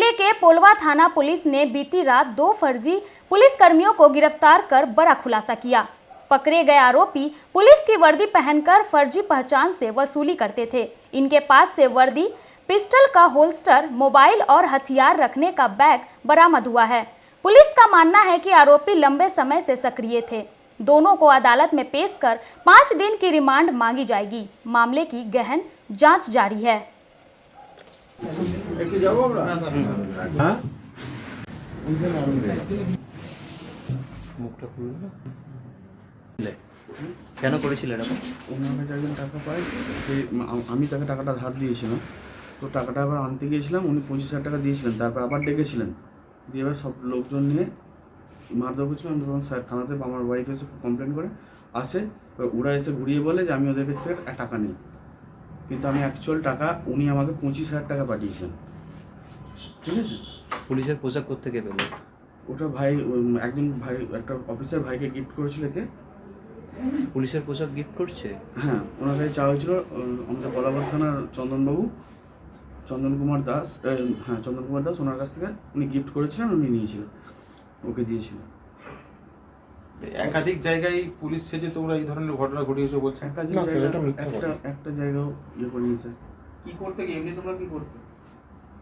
जिले के पोलवा थाना पुलिस ने बीती रात 2 फर्जी पुलिसकर्मियों को गिरफ्तार कर बड़ा खुलासा किया। पकड़े गए आरोपी पुलिस की वर्दी पहनकर फर्जी पहचान से वसूली करते थे। इनके पास से वर्दी, पिस्टल का होल्स्टर, मोबाइल और हथियार रखने का बैग बरामद हुआ है। पुलिस का मानना है कि आरोपी लंबे समय से सक्रिय थे। दोनों को अदालत में पेश कर 5 दिन की रिमांड मांगी जाएगी। मामले की गहन जांच जारी है। কেন করেছিলেন আপনি? ওনার কাছে একজন টাকা পায়, আমি তাকে টাকাটা ধার দিয়েছিলাম। তো টাকাটা আবার আনতে গিয়েছিলাম, উনি 25,000 টাকা দিয়েছিলেন। তারপর আবার ডেকেছিলেন, দিয়ে এবার সব লোকজন নিয়ে মারধর করছিলাম। তখন স্যার থানাতে আমার ওয়াইফ এসে কমপ্লেন করে আসে। ওরা এসে ঘুরিয়ে বলে যে আমি ওদের কাছ থেকে টাকা নিই, কিন্তু আমি অ্যাকচুয়াল টাকা উনি আমাকে 25,000 টাকা পাঠিয়েছেন। ঠিক আছে, পুলিশের পোশাক কোত্থেকে পেল? ওটা ভাই, একজন ভাই, একটা অফিসার ভাইকে গিফট করেছিল। কে পুলিশের পোশাক গিফট করছে? হ্যাঁ, ওনার কাছে চাওয়া হয়েছিল। আমাদের কলাবাগ থানার চন্দন কুমার দাস, ওনার কাছ থেকে উনি গিফট করেছিলেন, উনি নিয়েছিলেন, ওকে দিয়েছিলেন। একাধিক জায়গায় পুলিশ সেজে তোমরা এই ধরনের ঘটনা ঘটিয়েছো বলছে। একটা জায়গাও ইয়ে করিনি স্যার। কি করতে গিয়ে এমনি তোমরা কি করতে?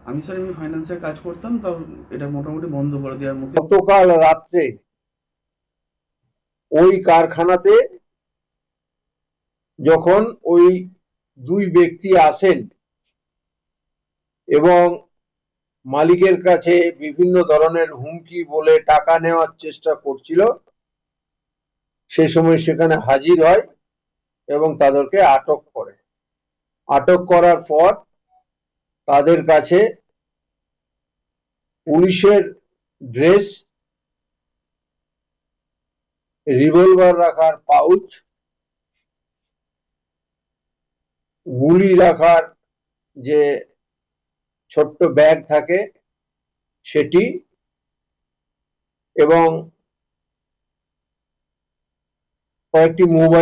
আমি স্যার এমনি ফাইন্যান্সের কাজ করতাম, তাও এটা মোটামুটি বন্ধ করে দেওয়ার মতো। গতকাল রাত্রে ওই কারখানাতে যখন ওই 2 ব্যক্তি আসেন এবং মালিকের কাছে বিভিন্ন ধরনের হুমকি বলে টাকা নেওয়ার চেষ্টা করছিল, সে সময় সেখানে হাজির হয় এবং তাদেরকে আটক করে। আটক করার পর তাদের কাছে পুলিশের ড্রেস, রিভলভার রাখার পাউচ, গুলি রাখার যে ছোট্ট ব্যাগ থাকে সেটি, এবং কয়েকটি মোবাইল